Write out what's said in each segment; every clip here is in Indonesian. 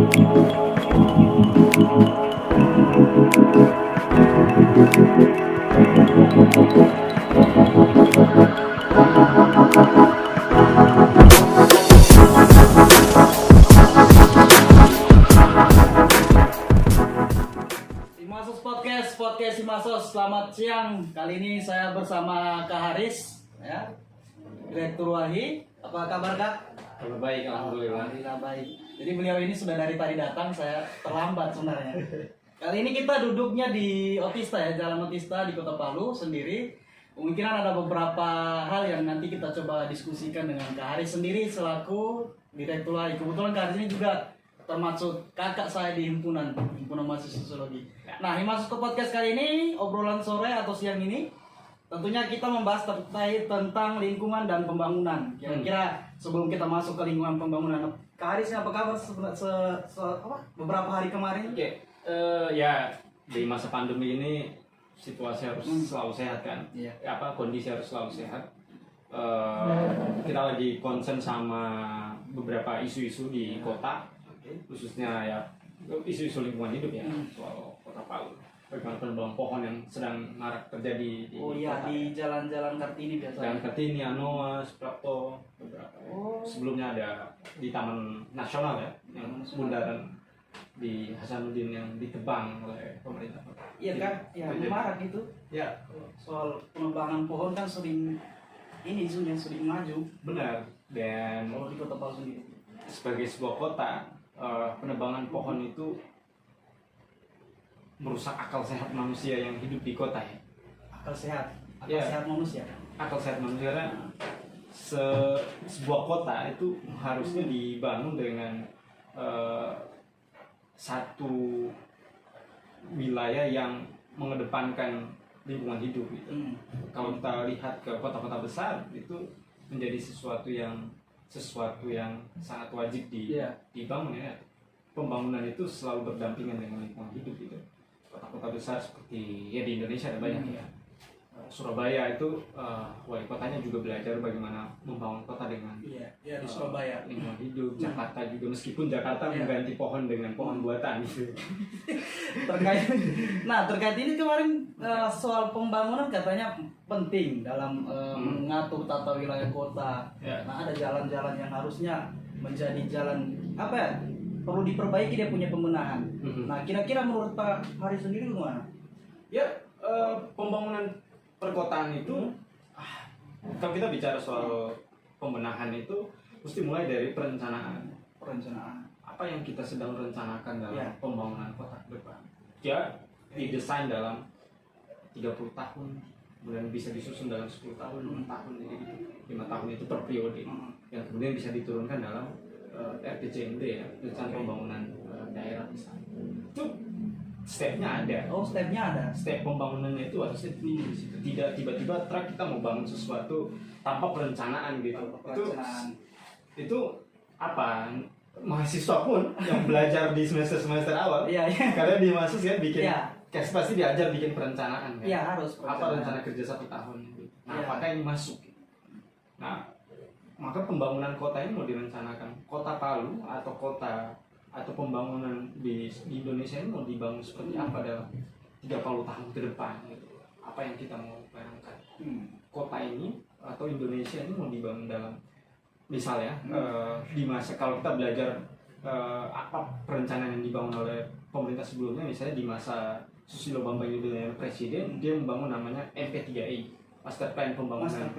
Podcast Simasos, selamat siang. Kali ini saya bersama Kak Haris, ya, Direktur Wahid. Apa kabar Kak? Kabar baik, alhamdulillah. Alhamdulillah baik. Jadi beliau ini sudah dari tadi datang, saya terlambat sebenarnya. Kali ini kita duduknya di Otista ya, Jalan Otista di Kota Palu sendiri. Kemungkinan ada beberapa hal yang nanti kita coba diskusikan dengan Kak Haris sendiri selaku Direktur Wahid. Kebetulan Kak Haris ini juga termasuk kakak saya di himpunan mahasiswa sosiologi. Nah, masuk ke podcast kali ini, obrolan sore atau siang ini, tentunya kita membahas terkait tentang lingkungan dan pembangunan. Kira-kira sebelum kita masuk ke lingkungan pembangunan, Kak Haris apa kabar beberapa hari kemarin? Oke, ya di masa pandemi ini situasi harus selalu sehat kan? Iya. Kondisi harus selalu sehat. Kita lagi concern sama beberapa isu-isu di kota. Khususnya ya isu-isu lingkungan hidup ya, soal Kota Palu, bagaimana penebang pohon yang sedang marak terjadi di kota, di jalan-jalan Kartini biasa. Jalan Kartini, Anoa, Suprapto, beberapa. Sebelumnya ada di Taman Nasional ya, yang bundaran di Hasanuddin yang ditebang oleh pemerintah. Iya kan, ya marak itu. Ya, soal penebangan pohon kan sering isunya sering maju. benar. Dan Kalau di Kota Palu sendiri, sebagai sebuah kota, penebangan pohon itu merusak akal sehat manusia yang hidup di kota ya. akal sehat Ya. sehat manusia. Akal sehat manusia karena sebuah kota itu harusnya dibangun dengan satu wilayah yang mengedepankan lingkungan hidup gitu. Kalau kita lihat ke kota-kota besar itu menjadi sesuatu yang sangat wajib dibangun ya. Pembangunan itu selalu berdampingan dengan lingkungan hidup gitu. Kota-kota besar seperti ya di Indonesia ada banyak ya. Surabaya itu wali kotanya juga belajar bagaimana membangun kota dengan Di Surabaya lingkungan hidup. Jakarta juga, meskipun Jakarta mengganti pohon dengan pohon buatan gitu. terkait ini kemarin soal pembangunan katanya penting dalam mengatur tata wilayah kota. Nah, ada jalan-jalan yang harusnya menjadi jalan perlu diperbaiki, dia punya pembenahan. Nah, kira-kira menurut Pak Haris sendiri gimana? Ya, pembangunan perkotaan itu kalau kita bicara soal pembenahan itu mesti mulai dari perencanaan. Apa yang kita sedang rencanakan dalam pembangunan kota ke depan. Ya, didesain dalam 30 tahun, kemudian bisa disusun dalam 10 tahun, 6 tahun, jadi 5 tahun itu per periode, yang kemudian bisa diturunkan dalam RPJMD ya, rencana pembangunan daerah misalnya. Itu stepnya ada. Stepnya ada. Step pembangunannya itu harusnya di situ. Tidak tiba-tiba kita mau bangun sesuatu tanpa perencanaan gitu. Itu apa? Mahasiswa pun yang belajar di semester awal, karena di mahasiswa bikin pasti diajar bikin perencanaan kan? Harus perencanaan. Apa rencana kerja 1 tahun gitu. Nah, apakah ini masuk? Nah, maka pembangunan kota ini mau direncanakan kota Palu atau pembangunan di Indonesia ini mau dibangun seperti apa dalam 30 tahun ke depan gitu. Apa yang kita mau bayangkan? Kota ini atau Indonesia ini mau dibangun dalam misalnya di masa, kalau kita belajar apa perencanaan yang dibangun oleh pemerintah sebelumnya, misalnya di masa Susilo Bambang Yudhoyono presiden, dia membangun namanya MP3I, Master Plan Pembangunan.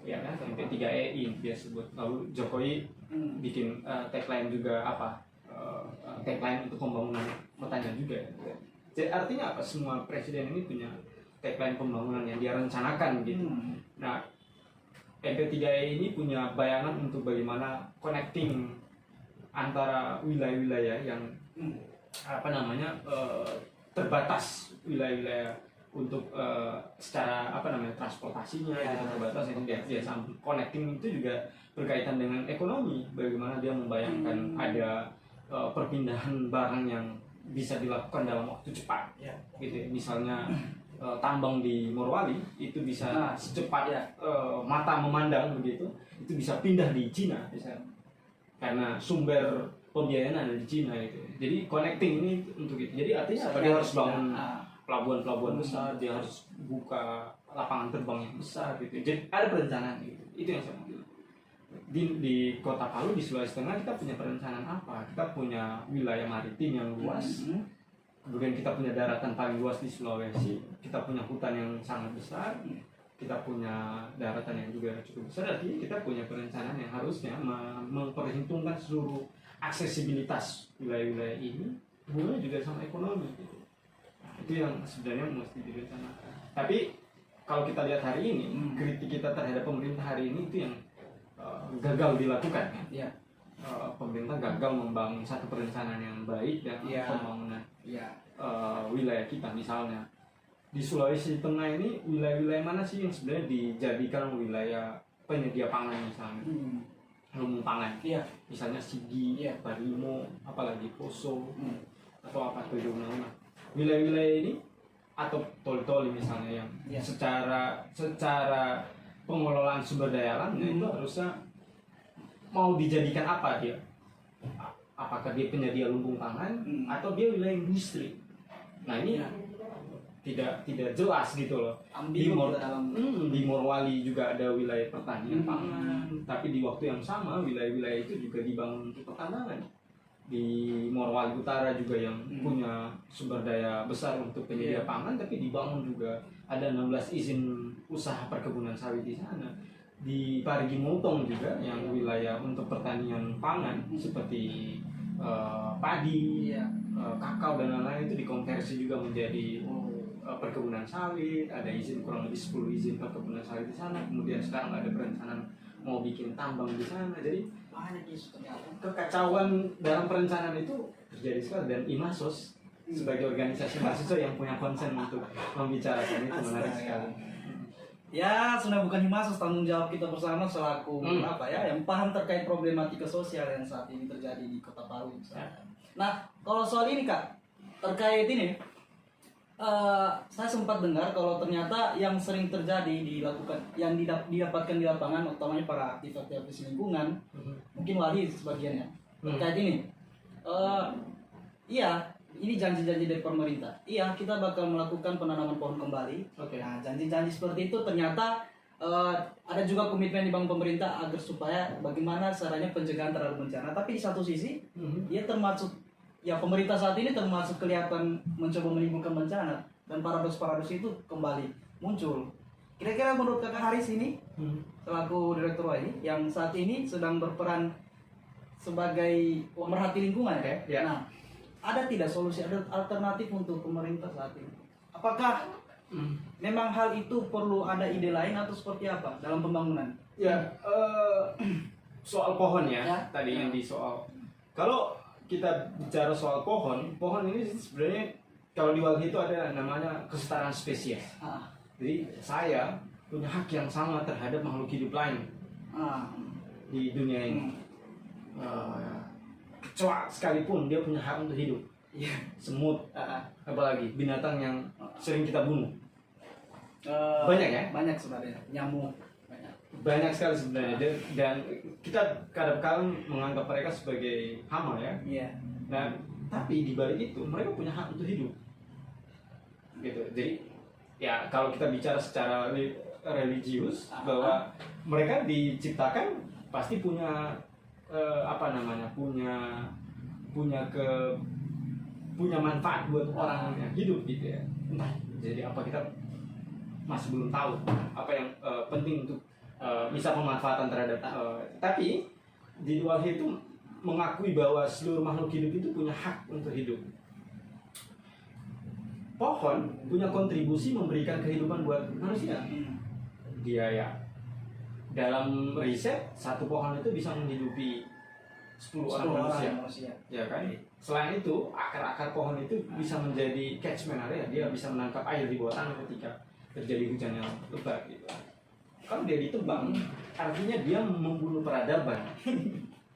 Ya kan, MP3I dia sebut. Lalu Jokowi bikin tagline juga tagline untuk pembangunan kotanya juga. Jadi artinya apa? Semua presiden ini punya tagline pembangunan yang dia rencanakan gitu. Nah, MP3I ini punya bayangan untuk bagaimana connecting antara wilayah-wilayah yang terbatas, wilayah-wilayah untuk secara transportasinya gitu, terbatas, itu dia sambung. Connecting itu juga berkaitan dengan ekonomi, bagaimana dia membayangkan ada perpindahan barang yang bisa dilakukan dalam waktu cepat gitu. Misalnya tambang di Morowali itu bisa secepat mata memandang begitu, itu bisa pindah di Cina misalnya. Karena sumber pembiayaan ada di Cina itu. Jadi connecting ini untuk itu. Jadi artinya apa? Dia harus bangun pelabuhan-pelabuhan besar, dia harus buka lapangan terbang yang besar gitu. Jadi ada perencanaan gitu. Itu yang saya mau bilang. Di Kota Palu di Sulawesi Tengah kita punya perencanaan apa? Kita punya wilayah maritim yang luas. Kemudian kita punya daratan paling luas di Sulawesi. Kita punya hutan yang sangat besar. Kita punya daratan yang juga cukup besar. Artinya kita punya perencanaan yang harusnya memperhitungkan seluruh aksesibilitas wilayah-wilayah ini, hubungannya juga sama ekonomi gitu. Nah, itu yang sebenarnya mesti direncanakan. Tapi kalau kita lihat hari ini, kritik kita terhadap pemerintah hari ini itu yang gagal dilakukan kan? Ya. Pemerintah gagal membangun satu perencanaan yang baik dan pembangunan wilayah kita. Misalnya di Sulawesi Tengah ini wilayah-wilayah mana sih yang sebenarnya dijadikan wilayah penyedia pangan misalnya? Lumbung pangan, misalnya Sigi, Barimo, apalagi Poso, atau apa tuh jumlahnya. Wilayah-wilayah ini atau Toli-Toli misalnya yang secara pengelolaan sumber daya alamnya itu harusnya mau dijadikan apa dia? Apakah dia penyedia lumbung pangan atau dia wilayah industri? Nah ini tidak jelas gitu loh. Di Morowali juga ada wilayah pertanian pangan, tapi di waktu yang sama wilayah-wilayah itu juga dibangun untuk pertambangan. Di Morowali Utara juga yang punya sumber daya besar untuk penyedia pangan, tapi dibangun juga ada 16 izin usaha perkebunan sawit di sana. Di Parigi Motong juga yang wilayah untuk pertanian pangan seperti padi, kakao dan lain-lain itu dikonversi juga menjadi perkebunan sawit, ada izin kurang lebih 10 izin perkebunan sawit di sana. Kemudian sekarang ada perencanaan mau bikin tambang di sana. Jadi banyak isu kekacauan dalam perencanaan itu terjadi sekali, dan IMASOS sebagai organisasi mahasiswa yang punya konsen untuk membicarakan itu menarik sekali. Ya, sudah bukan Himasus, tanggung jawab kita bersama selaku yang paham terkait problematika sosial yang saat ini terjadi di Kota Palu. Nah, kalau soal ini Kak, terkait ini saya sempat dengar kalau ternyata yang sering terjadi yang didapatkan di lapangan, utamanya para aktivis lingkungan, mungkin Wali sebagiannya terkait ini. Ini janji-janji dari pemerintah. Iya, kita bakal melakukan penanaman pohon kembali. Nah, janji-janji seperti itu ternyata ada juga komitmen di bank pemerintah agar supaya bagaimana caranya pencegahan terhadap bencana. Tapi di satu sisi, dia termasuk pemerintah saat ini termasuk kelihatan mencoba menimbulkan bencana, dan paradoks-paradoks itu kembali muncul. Kira-kira menurut Kakak Haris ini selaku direktur ini yang saat ini sedang berperan sebagai pemerhati lingkungan ya. Nah, ada tidak solusi, ada alternatif untuk pemerintah saat ini? Apakah memang hal itu perlu ada ide lain atau seperti apa dalam pembangunan? Soal pohon tadi yang di soal. Kalau kita bicara soal pohon ini sebenarnya kalau di Walhi itu ada namanya kesetaraan spesies. Jadi saya punya hak yang sama terhadap makhluk hidup lain di dunia ini. Kecoa sekalipun dia punya hak untuk hidup. Semut, apalagi binatang yang sering kita bunuh. Banyak ya? Banyak sebenarnya, nyamuk. Banyak sekali sebenarnya, dan kita kadang-kadang menganggap mereka sebagai hama ya. Nah, tapi di balik itu mereka punya hak untuk hidup. Gitu. Jadi ya kalau kita bicara secara religius bahwa mereka diciptakan pasti punya punya manfaat buat orang yang hidup gitu ya. Entah jadi apa, kita masih belum tahu apa yang penting untuk bisa pemanfaatan terhadap tapi di Walhi itu mengakui bahwa seluruh makhluk hidup itu punya hak untuk hidup. Pohon punya kontribusi memberikan kehidupan buat manusia. Dia dalam riset satu pohon itu bisa menghidupi 10 orang manusia. Ya kan? Selain itu, akar-akar pohon itu bisa menjadi catchment area, dia bisa menangkap air di bawah tanah ketika terjadi hujan yang lebat gitu. Kalau dia ditebang, artinya dia membunuh peradaban.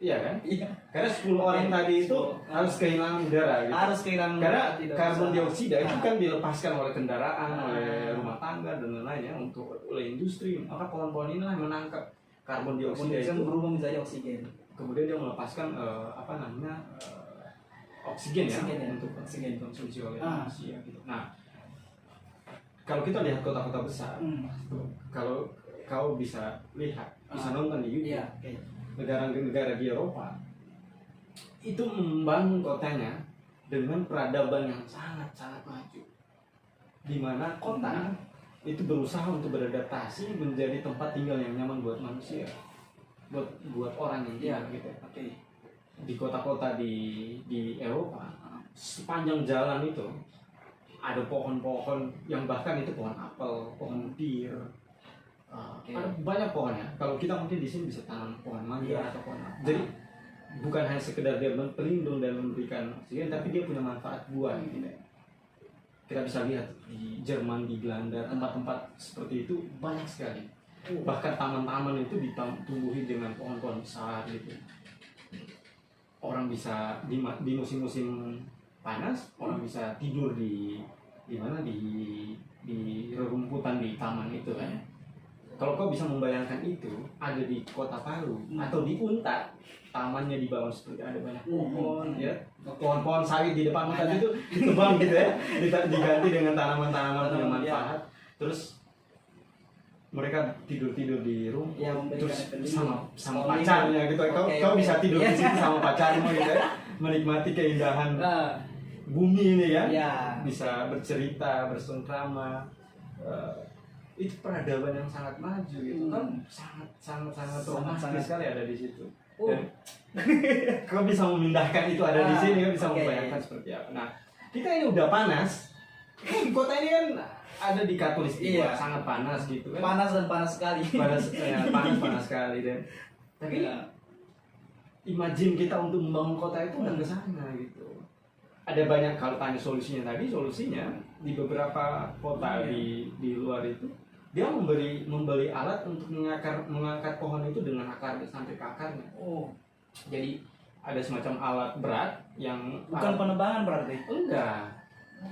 Iya kan? Iya. Karena 10 orang tadi itu harus kehilangan udara gitu. Harus kehilangan karena karbon dioksida itu kan dilepaskan oleh kendaraan, oleh rumah tangga dan lain-lain ya, oleh industri. Maka pohon-pohon inilah yang menangkap karbon dioksida itu berubah menjadi oksigen. kemudian dia melepaskan oksigen ya, Oksigen ya. untuk Oksigen. konsumsi oleh Ah. manusia gitu. Nah, kalau kita lihat kota-kota besar, kalau kau bisa lihat, bisa nonton di YouTube, Iya, oke. negara-negara di Eropa itu membangun kotanya dengan peradaban yang sangat-sangat maju, di mana kota itu berusaha untuk beradaptasi menjadi tempat tinggal yang nyaman buat manusia, buat orang yang tinggal gitu. Oke. Di kota-kota di Eropa, sepanjang jalan itu ada pohon-pohon yang bahkan itu pohon apel, pohon pir, ada banyak pohonnya. Kalau kita mungkin di sini bisa tanam pohon mangga atau pohon apa. Jadi bukan hanya sekedar dia pelindung dan memberikan oksigen, tapi dia punya manfaat buah gitu. Kita bisa lihat di Jerman, di Belanda, tempat-tempat seperti itu banyak sekali. Bahkan taman-taman itu ditumbuhi dengan pohon-pohon besar gitu. Orang bisa di musim-musim panas, orang bisa tidur di mana di rerumputan di taman itu kan. Kalau kau bisa membayangkan itu ada di Kota Palu atau di Unta, tamannya dibangun seperti ada banyak pohon ya, pohon-pohon sawit di depan tadi itu ditebang gitu ya, diganti dengan tanaman-tanaman punya manfaat. Terus mereka tidur di rumput, terus sama pacarnya gitu. Kau bisa tidur di situ sama pacarmu gitu ya, menikmati keindahan bumi ini ya, bisa bercerita, bersengkrama. Itu peradaban yang sangat maju gitu kan, sangat romantis sekali ada di situ. Dan kau bisa memindahkan itu ada di sini, kau bisa membayangkan seperti apa. Nah, kita ini udah panas, kota ini kan ada di Katulistiwa, sangat panas gitu kan. Panas dan panas sekali. Panas sekali dan tapi imagine kita untuk membangun kota itu udah ke sana gitu. Ada banyak, kalau tanya solusinya di beberapa kota di luar itu dia membeli alat untuk mengangkat pohon itu dengan akar sampai ke akarnya. Jadi ada semacam alat berat yang bukan penebangan berarti? Enggak.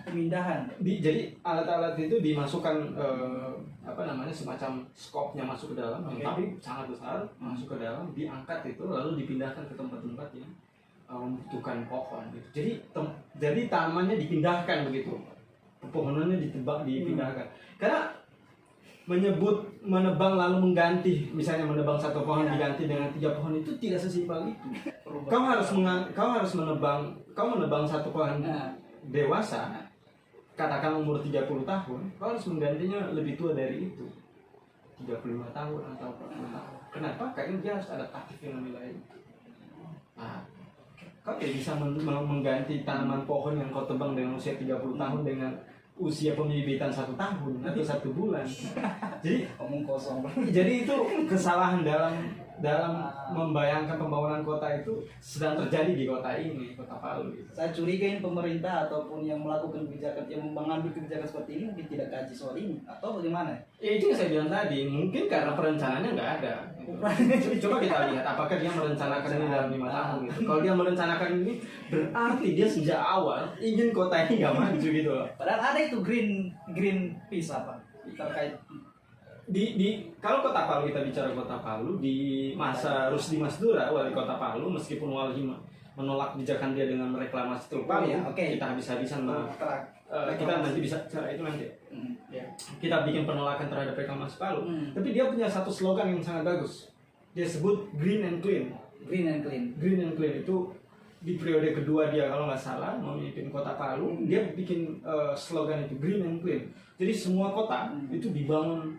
Pemindahan. Jadi alat-alat itu dimasukkan semacam skopnya masuk ke dalam, tapi sangat besar, masuk ke dalam, diangkat itu lalu dipindahkan ke tempat-tempat yang membutuhkan pohon gitu. Jadi tanamannya dipindahkan begitu, pepohonannya dipindahkan. Karena menebang lalu mengganti, misalnya menebang satu pohon diganti dengan 3 pohon itu tidak sesimpel itu. Kau harus menebang satu pohon dewasa, katakan umur 30 tahun, kau harus menggantinya lebih tua dari itu, 35 tahun atau 40 tahun. Kenapa? Karena dia harus adaptatif dengan wilayah itu. Nah, kau tidak bisa mengganti tanaman pohon yang kau tebang dengan usia 30 tahun dengan usia pembibitan 1 tahun atau 1 bulan. Jadi omong kosong. Jadi itu kesalahan dalam membayangkan pembangunan kota itu sedang terjadi di kota ini, Kota Palu. Gitu. Saya curiga ini pemerintah ataupun yang melakukan kebijakan, yang mengambil kebijakan seperti ini mungkin tidak kaji soal ini atau bagaimana? Ya itu yang saya bilang tadi, mungkin karena perencanaannya nggak ada. Coba kita lihat apakah dia merencanakan ini dalam 5 tahun gitu. Kalau dia merencanakan ini berarti dia sejak awal ingin kota ini nggak maju gitu loh. Padahal ada itu green peace apa terkait kalau Kota Palu, kita bicara Kota Palu di masa Rusdi Masdura, wali Kota Palu, meskipun wali menolak kebijakan dia dengan mereklamasi Teluk Palu, kita habis-habisan kita nanti bisa cara itu nanti. Kita bikin penolakan terhadap reklamasi Palu, tapi dia punya satu slogan yang sangat bagus. Dia sebut green and clean. Green and clean itu di periode kedua dia kalau nggak salah memimpin Kota Palu, dia bikin slogan itu green and clean. Jadi semua kota itu dibangun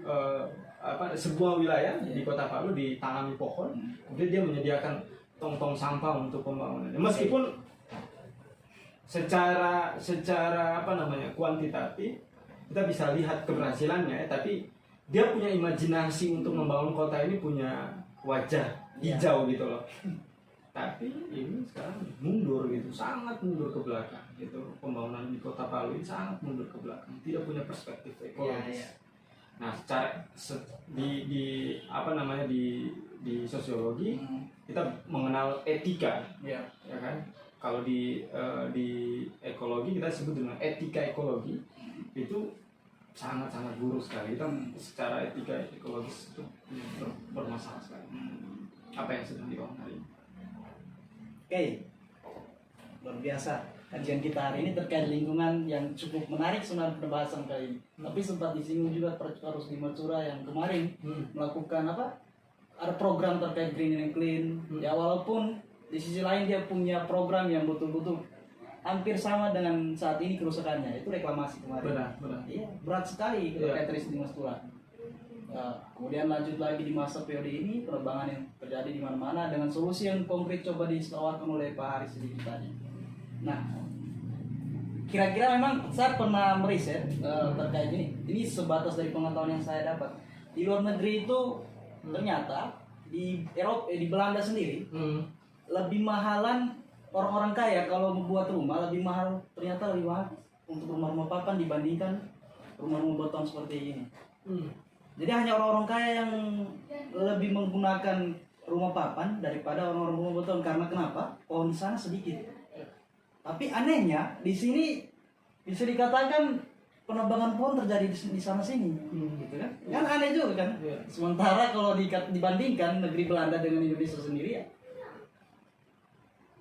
sebuah wilayah di Kota Palu ditanami pohon, kemudian dia menyediakan tong-tong sampah untuk pembangunan. Meskipun secara kuantitatif kita bisa lihat keberhasilannya, tapi dia punya imajinasi untuk membangun kota ini punya wajah hijau gitu loh. Tapi ini sekarang mundur gitu, sangat mundur ke belakang gitu. Pembangunan di Kota Palu ini sangat mundur ke belakang, tidak punya perspektif ekologis. Nah, secara di sosiologi kita mengenal etika, ya kan? Kalau di ekologi kita sebut dengan etika ekologi, itu sangat buruk sekali. Kita secara etika ekologis itu bermasalah sekali. Apa yang sedang dibangun hari ini? Oke, luar biasa. Kajian kita hari ini terkait lingkungan yang cukup menarik sebenarnya pembahasan kali ini. Tapi sempat disinggung juga harus di Matsura yang kemarin melakukan apa? Ada program terkait green and clean. Ya walaupun di sisi lain dia punya program yang betul-betul hampir sama dengan saat ini kerusakannya, itu reklamasi kemarin. Benar. Iya, berat sekali terkait risk di Matsura. Kemudian lanjut lagi di masa periode ini penerbangan yang terjadi di mana-mana dengan solusi yang konkret coba ditawarkan oleh Pak Haris sedikit tadi. Nah, kira-kira memang saya pernah meriset terkait ini. Ini sebatas dari pengetahuan yang saya dapat. Di luar negeri itu ternyata di Eropa, di Belanda sendiri lebih mahalan orang-orang kaya kalau membuat rumah lebih mahal, ternyata lebih mahal untuk rumah-rumah papan dibandingkan rumah-rumah beton seperti ini. Jadi hanya orang-orang kaya yang lebih menggunakan rumah papan daripada orang-orang rumah beton. Karena kenapa? Pohon di sana sedikit. Tapi anehnya di sini bisa dikatakan penebangan pohon terjadi di sana sini, gitu kan? Kan aneh juga kan? Sementara kalau dibandingkan negeri Belanda dengan Indonesia sendiri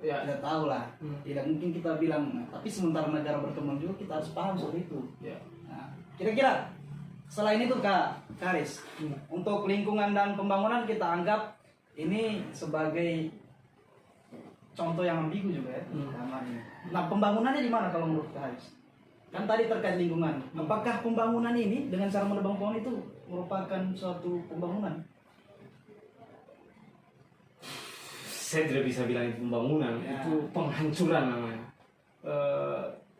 ya tidak tahu lah. Tidak mungkin kita bilang. Tapi sementara negara berkembang juga kita harus paham soal itu. Nah, kira-kira selain itu Kak Haris, untuk lingkungan dan pembangunan kita anggap ini sebagai contoh yang ambigu juga ya. Nah, pembangunannya di mana kalau menurut Kak Haris? Kan tadi terkait lingkungan. Apakah pembangunan ini dengan cara menebang pohon itu merupakan suatu pembangunan? Saya tidak bisa bilang itu pembangunan, itu penghancuran namanya.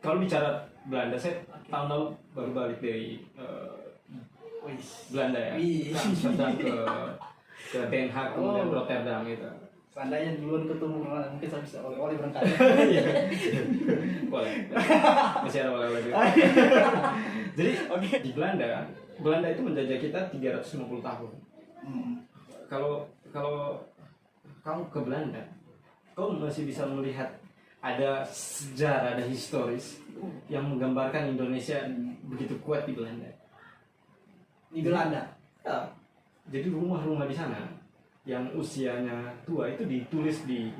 Kalau bicara Belanda, saya tahun lalu baru balik dari Belanda ya, Amsterdam ke Den Haag kemudian Rotterdam gitu. Seandainya duluan ketemu mungkin saya bisa oleh berangkat. Boleh, masih ada oleh-oleh juga. Jadi di Belanda itu menjajah kita 350 tahun. Kalau kamu ke Belanda, kamu masih bisa melihat ada sejarah, ada historis yang menggambarkan Indonesia begitu kuat di Belanda. Di Belanda? Ya. Jadi rumah-rumah di sana yang usianya tua itu ditulis di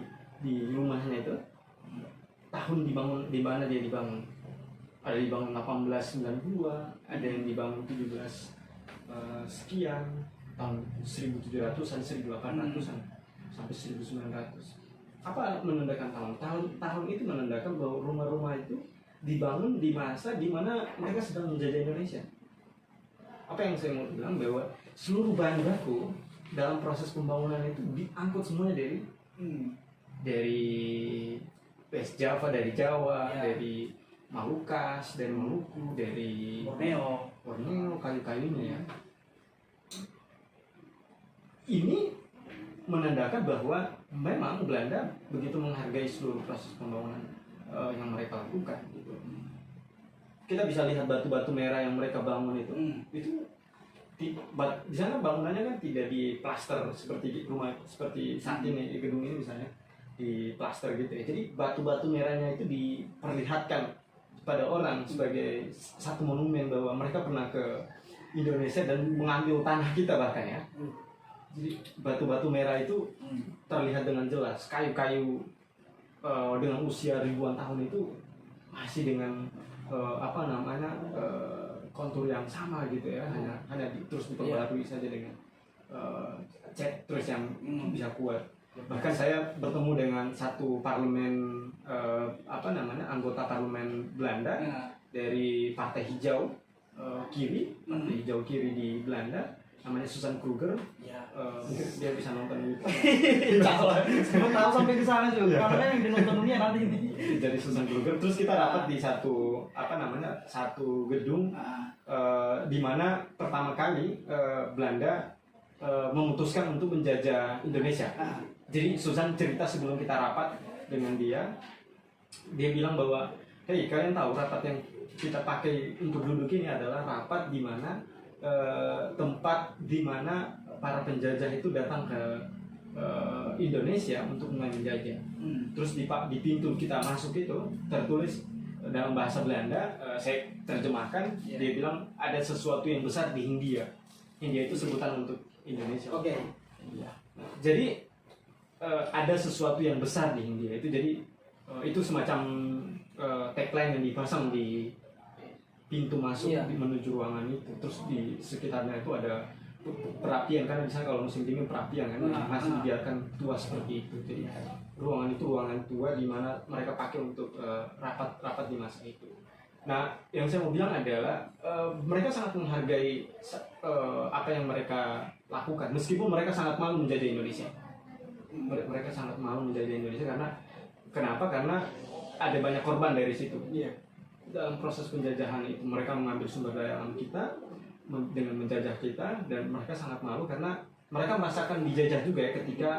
rumahnya itu tahun dibangun, di mana dia dibangun. Ada dibangun 1892, ada yang dibangun 17 sekian, tahun 1700-an, 1800-an sampai 1900. Apa menandakan tahun itu menandakan bahwa rumah-rumah itu dibangun di masa di mana mereka sedang menjajah Indonesia. Apa yang saya mau bilang bahwa seluruh bahan baku dalam proses pembangunan itu diangkut semuanya dari West Java, dari Jawa, dari Malukas, dari Maluku, dari Borneo, kayu-kayunya ya. Ini menandakan bahwa memang Belanda begitu menghargai seluruh proses pembangunan yang mereka lakukan gitu. Kita bisa lihat batu-batu merah yang mereka bangun itu di sana bangunannya kan tidak di plaster seperti rumah seperti saat ini di gedung ini misalnya di plaster gitu ya. Jadi batu-batu merahnya itu diperlihatkan pada orang sebagai satu monumen bahwa mereka pernah ke Indonesia dan mengambil tanah kita bahkan ya. Jadi batu-batu merah itu terlihat dengan jelas, kayu-kayu dengan usia ribuan tahun itu masih dengan kontur yang sama gitu ya, hanya terus diperbarui saja dengan cat terus yang bisa kuat. Bahkan saya bertemu dengan satu parlemen anggota parlemen Belanda dari Partai Hijau Kiri, Partai Hijau Kiri di Belanda, namanya Susan Kruger. Mungkin dia bisa nonton YouTube. Saya tahu sampai ke sana juga. Karena yang dinonton dunia nanti ini. Dari Susan Kruger. Terus kita dapat di satu gedung di mana pertama kali Belanda memutuskan untuk menjajah Indonesia. Jadi Susan cerita sebelum kita rapat dengan dia bilang bahwa, hey, kalian tahu rapat yang kita pakai untuk duduk ini adalah rapat di mana tempat di mana para penjajah itu datang ke Indonesia untuk mulai menjajah. Terus di pintu kita masuk itu tertulis dalam bahasa Belanda, saya terjemahkan, dia bilang ada sesuatu yang besar di Hindia. Hindia itu sebutan untuk Indonesia. Oke. Jadi ada sesuatu yang besar di India itu. Jadi itu semacam tagline yang dipasang di pintu masuk menuju ruangan itu. Terus di sekitarnya itu ada perapian, karena misalnya kalau musim dingin perapian kan masih dibiarkan tua seperti itu. Jadi ruangan itu ruangan tua di mana mereka pakai untuk rapat di masa itu. Nah, yang saya mau bilang adalah mereka sangat menghargai apa yang mereka lakukan, meskipun mereka sangat malu menjadi Indonesia. Mereka sangat malu menjadi Indonesia karena kenapa? Karena ada banyak korban dari situ. Iya. Dalam proses penjajahan itu mereka mengambil sumber daya alam kita dengan menjajah kita, dan mereka sangat malu karena mereka merasakan dijajah juga ya ketika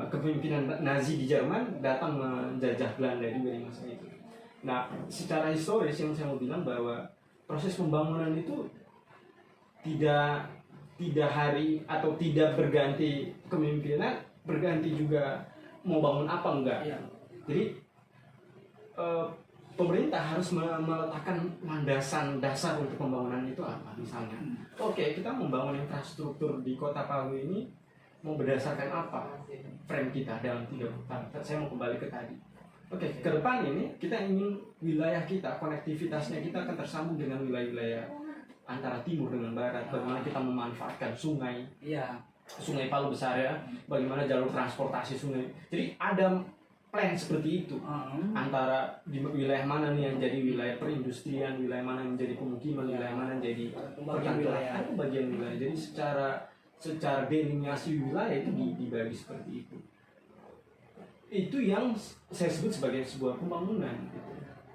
kepemimpinan Nazi di Jerman datang menjajah Belanda juga di masa itu. Nah, secara historis yang saya mau bilang bahwa proses pembangunan itu tidak hari atau tidak berganti kepemimpinan, berganti juga mau bangun apa enggak. Ya. Jadi pemerintah harus meletakkan landasan dasar untuk pembangunan itu apa. Misalnya, oke, kita membangun infrastruktur di Kota Palu ini mau berdasarkan apa frame kita dalam 30 tahun. Saya mau kembali ke tadi. Oke, ke depan ini kita ingin wilayah kita, konektivitasnya kita akan tersambung dengan wilayah-wilayah antara timur dengan barat. Bagaimana kita memanfaatkan sungai, sungai Palu besar ya, bagaimana jalur transportasi sungai. Jadi ada plan seperti itu, antara di wilayah mana nih yang jadi wilayah perindustrian, wilayah mana yang menjadi pemukiman, wilayah mana yang jadi perkantoran, atau bagian wilayah. Jadi secara delimiasi wilayah itu dibagi seperti itu. Itu yang saya sebut sebagai sebuah pembangunan gitu.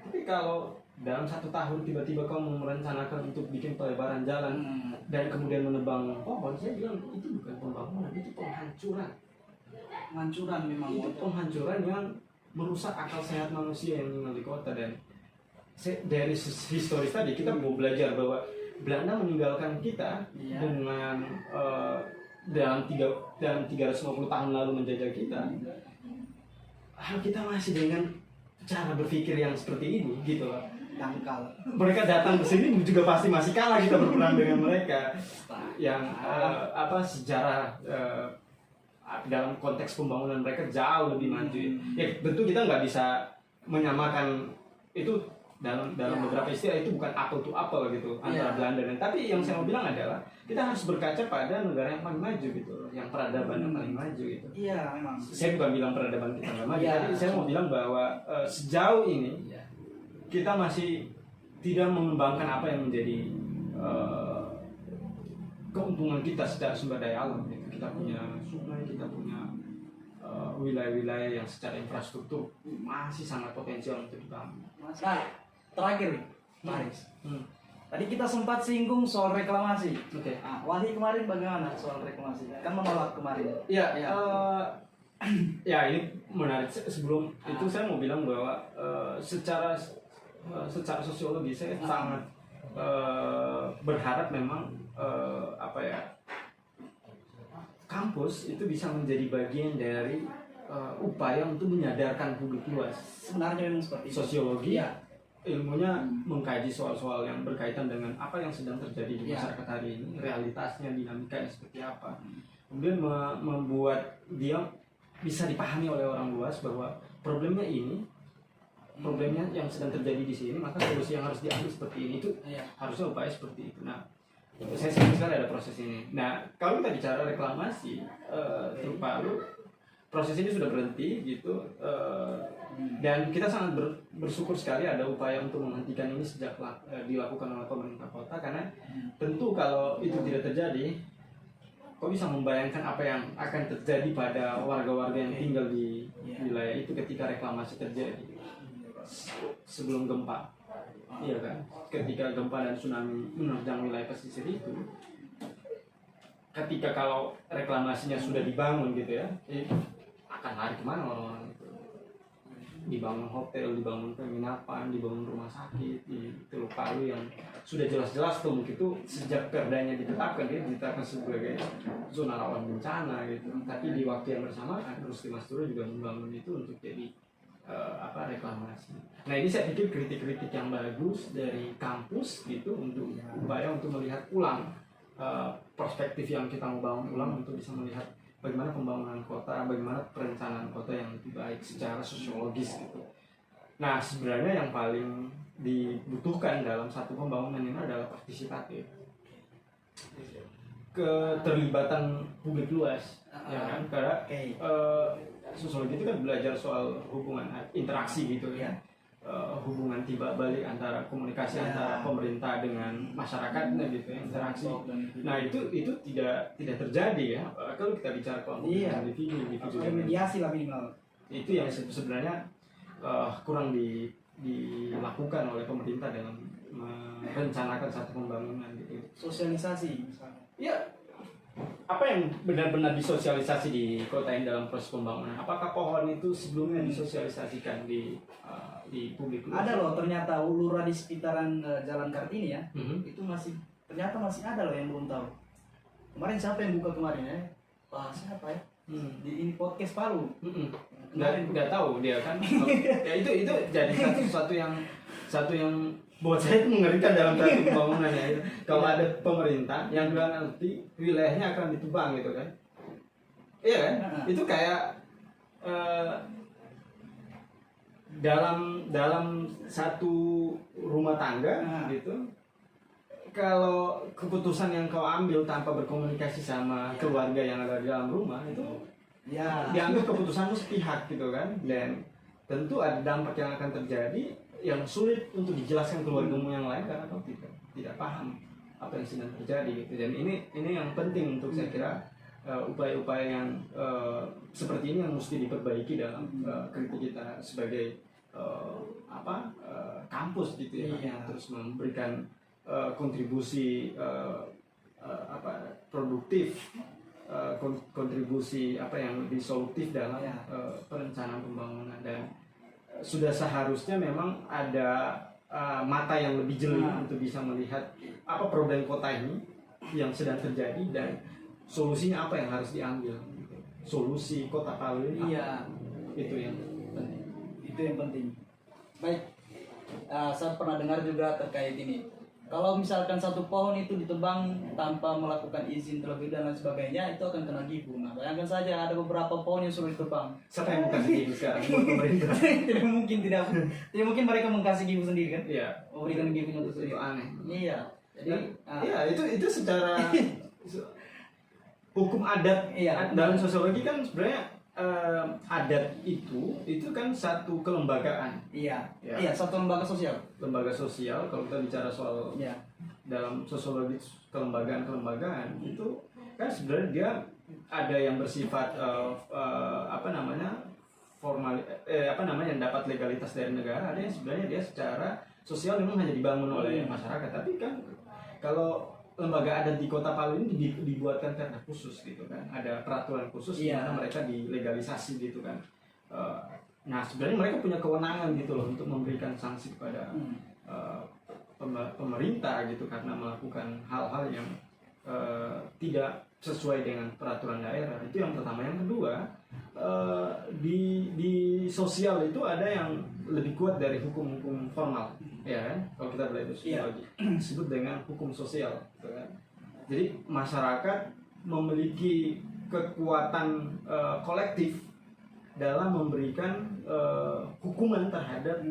Tapi kalau dalam 1 tahun tiba-tiba kamu merencanakan untuk bikin pelebaran jalan dan kemudian menebang pohon, saya bilang itu bukan pembangunan, itu penghancuran. Penghancuran memang. Itu penghancuran yang merusak akal sehat manusia yang tinggal di kota. Dan dari historis tadi kita mau belajar bahwa Belanda meninggalkan kita dengan dalam 350 tahun lalu menjajah kita. Kita masih dengan cara berpikir yang seperti ini gitu loh. Dangkal. Mereka datang ke sini juga pasti masih kalah kita berperang dengan mereka. Yang sejarah dalam konteks pembangunan mereka jauh lebih maju. Ya tentu kita nggak bisa menyamakan itu dalam beberapa istilah, itu bukan apple to apple gitu antara Belanda dan. Tapi yang saya mau bilang adalah kita harus berkaca pada negara yang paling maju gitu, yang peradaban yang paling maju gitu. Iya memang. Saya bukan bilang peradaban kita nggak maju, tapi saya mau bilang bahwa sejauh ini kita masih tidak mengembangkan apa yang menjadi keuntungan kita secara sumber daya alam gitu. Kita punya sungai, kita punya wilayah-wilayah yang secara infrastruktur masih sangat potensial untuk dibangun. Nah, terakhir nih, Maris. Tadi kita sempat singgung soal reklamasi. Oke. Nah, Wahyu kemarin bagaimana soal reklamasi? Kan menolak kemarin. Iya. Ya ini menarik. Sebelum itu saya mau bilang bahwa secara sosiologi saya sangat berharap memang kampus itu bisa menjadi bagian dari upaya untuk menyadarkan publik luas. Sebenarnya memang seperti itu. Sosiologi, ilmunya mengkaji soal-soal yang berkaitan dengan apa yang sedang terjadi di masyarakat hari ini, realitasnya, dinamikanya seperti apa. Kemudian membuat dia bisa dipahami oleh orang luas bahwa problemnya ini, problemnya yang sedang terjadi di sini, maka solusi yang harus diambil seperti ini, itu harusnya upaya seperti itu. Nah, saya senang sekali ada proses ini. Nah, kalau kita bicara reklamasi Teluk Palu, proses ini sudah berhenti gitu, dan kita sangat bersyukur sekali ada upaya untuk menghentikan ini sejak dilakukan oleh pemerintah kota, karena tentu kalau itu tidak terjadi, kau bisa membayangkan apa yang akan terjadi pada warga-warga yang tinggal di wilayah itu ketika reklamasi terjadi sebelum gempa. Iya kan, ketika gempa dan tsunami menerjang wilayah pesisir itu, ketika kalau reklamasinya sudah dibangun gitu ya, akan lari kemana orang-orang itu? Dibangun hotel, dibangun penginapan, dibangun rumah sakit di Teluk Palu yang sudah jelas-jelas tuh itu sejak perdanya ditetapkan, dia ditetapkan sebagai zona rawan bencana gitu. Tapi di waktu yang bersamaan Rusdi Masturo juga membangun itu untuk jadi reklamasi. Nah ini saya pikir kritik-kritik yang bagus dari kampus gitu untuk upaya untuk melihat ulang perspektif yang kita mau bangun ulang, untuk bisa melihat bagaimana pembangunan kota, bagaimana perencanaan kota yang lebih baik secara sosiologis gitu. Nah, sebenarnya yang paling dibutuhkan dalam satu pembangunan ini adalah partisipatif, keterlibatan publik luas, ya kan? Karena sosiologi itu kan belajar soal hubungan interaksi gitu ya, hubungan timbal balik antara komunikasi antara pemerintah dengan masyarakatnya gitu ya, interaksi. Nah itu tidak terjadi ya kalau kita bicara kelompok individu mediasi lah minimal. Itu yang sebenarnya kurang dilakukan oleh pemerintah dalam merencanakan satu pembangunan gitu. Sosialisasi misalnya. Ya, apa yang benar-benar disosialisasi di kota ini dalam proses pembangunan? Apakah pohon itu sebelumnya disosialisasikan di publik? Ada loh ternyata ulura di sekitaran Jalan Kartini ya. Itu ternyata masih ada loh yang belum tahu. Kemarin siapa yang buka kemarin ya? Siapa ya? Di ini podcast Palu. Nggak tahu dia kan. Ya itu jadi satu yang buat saya itu mengerikan dalam satu pembangunan ya. Kalau ada pemerintah yang bilang nanti wilayahnya akan ditebang gitu kan. Iya kan? Itu kayak dalam satu rumah tangga gitu. Kalau keputusan yang kau ambil tanpa berkomunikasi sama keluarga yang ada di dalam rumah itu dianggap keputusanmu sepihak gitu kan. Dan tentu ada dampak yang akan terjadi yang sulit untuk dijelaskan keluargamu yang lain karena kau tidak paham apa yang sedang terjadi gitu. Dan ini yang penting untuk saya kira upaya-upaya yang seperti ini yang mesti diperbaiki dalam kritik kita sebagai kampus gitu ya, terus memberikan kontribusi produktif, kontribusi yang lebih solutif dalam perencanaan pembangunan. Dan sudah seharusnya memang ada mata yang lebih jeli untuk bisa melihat apa problem kota ini yang sedang terjadi dan solusinya apa yang harus diambil. Solusi kota Palu ini itu yang penting. Itu yang penting. Baik, saya pernah dengar juga terkait ini. Kalau misalkan satu pohon itu ditebang tanpa melakukan izin terlebih dan lain sebagainya, itu akan kena gibu. Nah, bayangkan saja ada beberapa pohon yang sudah ditebang. Siapa yang kasih gibu sekarang? Pemerintah. tidak mungkin mereka mengkasih gibu sendiri kan? Iya. Memberikan gibunya untuk sendiri. Itu aneh. Iya. Jadi itu secara hukum adat dalam sosiologi kan sebenarnya adat itu kan satu kelembagaan. Iya, satu lembaga sosial. Lembaga sosial kalau kita bicara soal dalam sosiologi kelembagaan itu kan sebenarnya dia ada yang bersifat formal yang dapat legalitas dari negara, ada yang sebenarnya dia secara sosial memang hanya dibangun oleh masyarakat. Tapi kan kalau lembaga adat di Kota Palu ini dibuatkan perda khusus gitu kan, ada peraturan khusus di mana mereka dilegalisasi gitu kan. Nah sebenarnya mereka punya kewenangan gitu loh untuk memberikan sanksi kepada pemerintah gitu karena melakukan hal-hal yang tidak sesuai dengan peraturan daerah. Itu yang pertama. Yang kedua, di sosial itu ada yang lebih kuat dari hukum-hukum formal, ya kan? Kalau kita belajar sosiologi, disebut dengan hukum sosial, gitu kan? Jadi masyarakat memiliki kekuatan kolektif dalam memberikan hukuman terhadap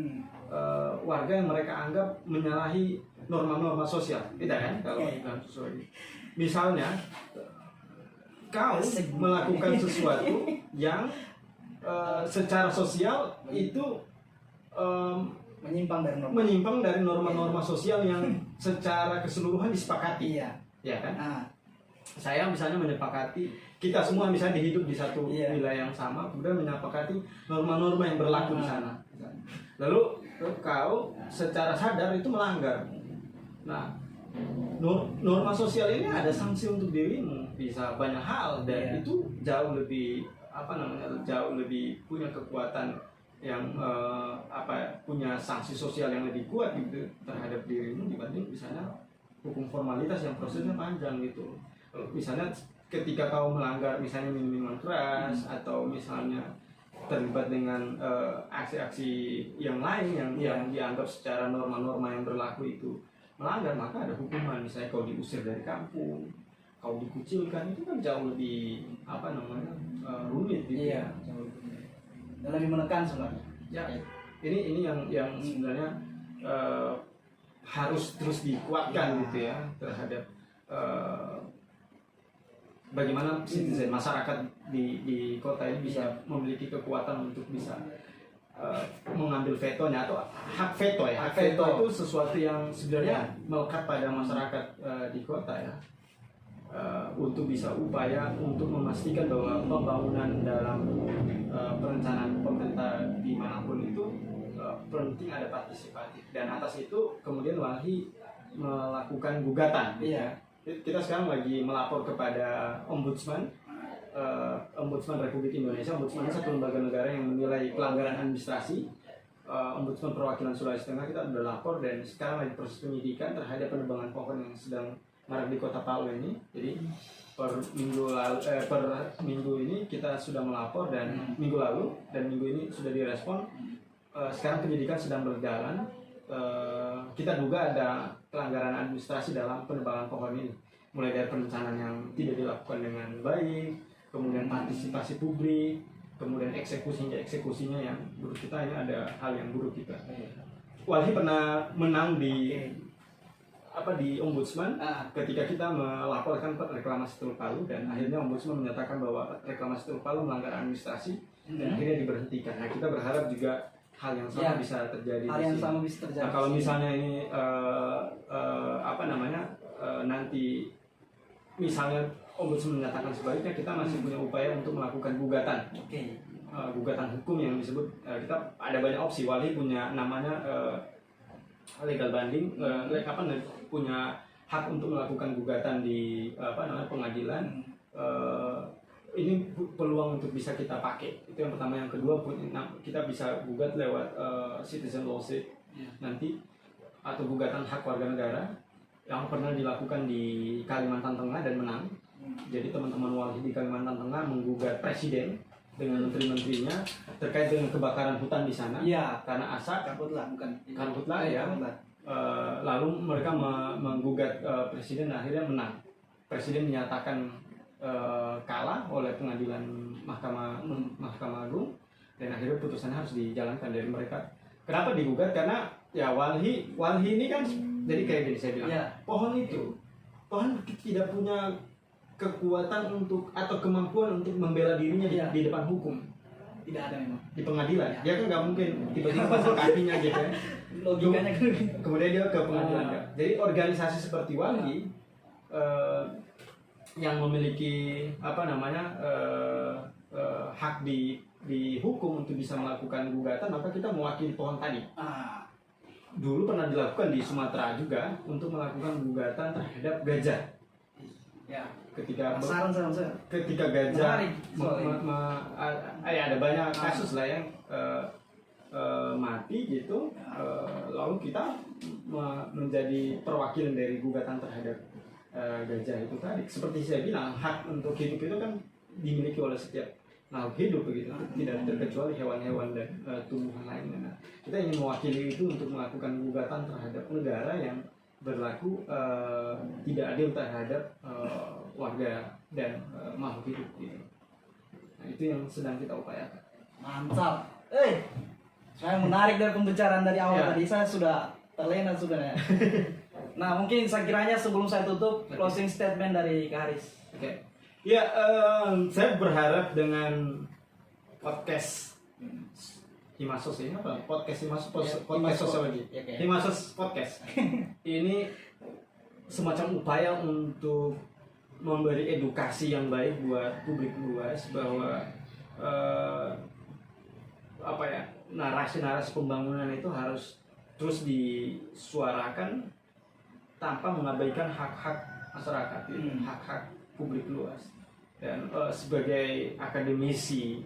warga yang mereka anggap menyalahi norma-norma sosial, tidak kan? Kalau dalam sosiologi, misalnya kau melakukan sesuatu yang secara sosial itu menyimpang dari norma-norma sosial yang secara keseluruhan disepakati, ya kan? Saya misalnya menyepakati, kita semua misalnya hidup di satu wilayah yang sama, kemudian menyepakati norma-norma yang berlaku di sana. Lalu kau secara sadar itu melanggar. Nah, norma sosial ini ada sanksi untuk dirimu, bisa banyak hal, dan itu jauh lebih punya kekuatan yang punya sanksi sosial yang lebih kuat gitu terhadap dirimu dibanding misalnya hukum formalitas yang prosesnya panjang gitu. Misalnya ketika kau melanggar misalnya minuman keras atau misalnya terlibat dengan aksi-aksi yang lain yang dianggap secara norma-norma yang berlaku itu melanggar, maka ada hukuman. Misalnya kau diusir dari kampung, kau dikucilkan itu kan jauh lebih rumit gitu. Iya. Dan lebih menekan sebenarnya. Ya, ini yang sebenarnya harus terus dikuatkan gitu ya terhadap bagaimana citizen masyarakat di kota ini bisa memiliki kekuatan untuk bisa mengambil vetonya atau hak veto ya. Hak veto itu sesuatu yang sebenarnya melekat pada masyarakat di kota ya. Untuk bisa upaya untuk memastikan bahwa pembangunan dalam perencanaan pemerintah dimanapun itu penting ada partisipatif, dan atas itu kemudian Walhi melakukan gugatan. Iya. Kita sekarang lagi melapor kepada Ombudsman Republik Indonesia. Ombudsman itu satu lembaga negara yang menilai pelanggaran administrasi. Ombudsman Perwakilan Sulawesi Tengah kita sudah lapor dan sekarang lagi proses penyidikan terhadap penebangan pohon yang sedang marak di Kota Palu ini. Jadi per minggu ini kita sudah melapor dan minggu lalu dan minggu ini sudah direspon. Sekarang penyidikan sedang berjalan. Kita duga ada pelanggaran administrasi dalam penebangan pohon ini, mulai dari perencanaan yang tidak dilakukan dengan baik, kemudian partisipasi publik, kemudian eksekusinya yang menurut kita ini ada hal yang buruk kita. Walhi pernah menang di Ombudsman ketika kita melaporkan reklamasi Teluk Palu, dan akhirnya Ombudsman menyatakan bahwa reklamasi Teluk Palu melanggar administrasi dan akhirnya diberhentikan. Nah, kita berharap juga hal yang sama bisa terjadi. Hal yang sama bisa terjadi. Nah, kalau misalnya ini nanti misalnya Ombudsman menyatakan sebaliknya, kita masih punya upaya untuk melakukan gugatan. Gugatan hukum yang disebut kita ada banyak opsi. Walhi punya namanya legal banding, punya hak untuk melakukan gugatan di pengadilan. Ini peluang untuk bisa kita pakai. Itu yang pertama. Yang kedua, kita bisa gugat lewat citizen lawsuit nanti, atau gugatan hak warga negara yang pernah dilakukan di Kalimantan Tengah dan menang. Jadi teman-teman Walhi di Kalimantan Tengah menggugat presiden dengan menteri-menterinya terkait dengan kebakaran hutan di sana. Iya. Karena asap. Karhutlah ya. Lalu mereka menggugat presiden dan akhirnya menang. Presiden menyatakan kalah oleh pengadilan Mahkamah Agung, dan akhirnya putusannya harus dijalankan dari mereka. Kenapa digugat? Karena ya Walhi ini kan jadi kayak gini saya bilang. Pohon tidak punya kekuatan untuk atau kemampuan untuk membela dirinya di depan hukum. Tidak ada memang. Di pengadilan. Dia kan nggak mungkin tiba-tiba pasang kakinya gitu ya. Logikanya kemudian dia ke pengadilan. Jadi organisasi seperti Walhi yang memiliki hak di hukum untuk bisa melakukan gugatan, maka kita mewakili pohon tadi. Dulu pernah dilakukan di Sumatera juga untuk melakukan gugatan terhadap gajah. Ketika gajah ada banyak kasus lah yang mati gitu, lalu kita menjadi perwakilan dari gugatan terhadap gajah itu tadi. Seperti saya bilang, hak untuk hidup itu kan dimiliki oleh setiap makhluk hidup begitu, tidak terkecuali hewan-hewan dan tumbuhan lainnya. Nah, kita ingin mewakili itu untuk melakukan gugatan terhadap negara yang berlaku tidak adil terhadap warga dan makhluk hidup gitu. Nah, itu yang sedang kita upayakan. Mantap. Saya menarik dari pembicaraan dari awal tadi, saya sudah terlena sebenarnya. Nah, mungkin sekiranya sebelum saya tutup, closing statement dari Kak Haris. Ya, saya berharap dengan podcast Himasos ini apa? Podcast sosiologi. Himasos podcast. Ini semacam upaya untuk memberi edukasi yang baik buat publik luas bahwa narasi-narasi pembangunan itu harus terus disuarakan tanpa mengabaikan hak-hak masyarakat, hak-hak publik luas. Dan sebagai akademisi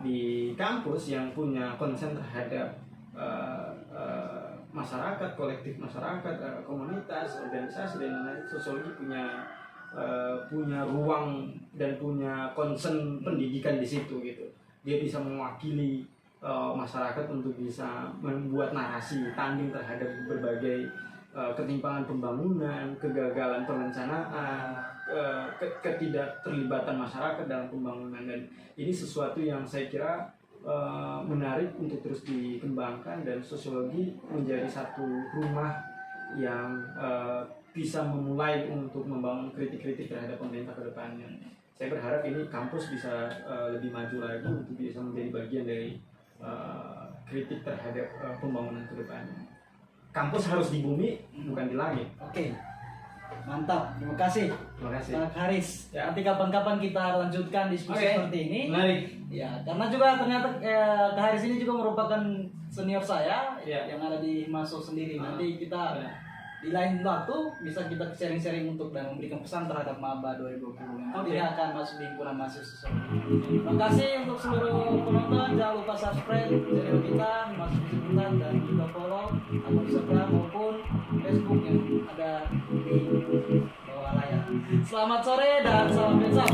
di kampus yang punya konsen terhadap masyarakat, kolektif masyarakat, komunitas, organisasi dan lain-lain, sosiologi punya ruang dan punya konsen pendidikan di situ gitu. Dia bisa mewakili masyarakat untuk bisa membuat narasi tanding terhadap berbagai ketimpangan pembangunan, kegagalan perencanaan, ketidakterlibatan masyarakat dalam pembangunan, dan ini sesuatu yang saya kira menarik untuk terus dikembangkan, dan sosiologi menjadi satu rumah yang bisa memulai untuk membangun kritik-kritik terhadap pemerintah ke depannya. Saya berharap ini kampus bisa lebih maju lagi untuk bisa menjadi bagian dari kritik terhadap pembangunan ke depannya. Kampus harus di bumi, bukan di langit. Oke. Mantap. Terima kasih. Terima kasih. Pak Haris. Ya. Nanti kapan-kapan kita lanjutkan diskusi Oke. seperti ini. Menarik. Ya, karena juga ternyata Kak Haris ini juga merupakan senior saya Ya. yang ada di Maso sendiri. Nanti kita Ya. di lain waktu bisa kita sharing-sharing untuk dan memberikan pesan terhadap maba 2020 yang nantinya akan masuk di himpunan mahasiswa. Terima kasih untuk seluruh penonton. Jangan lupa subscribe channel kita Mahasiswa Sebentar dan juga follow akun Instagram maupun Facebook yang ada di bawah layar. Selamat sore dan salam bensam.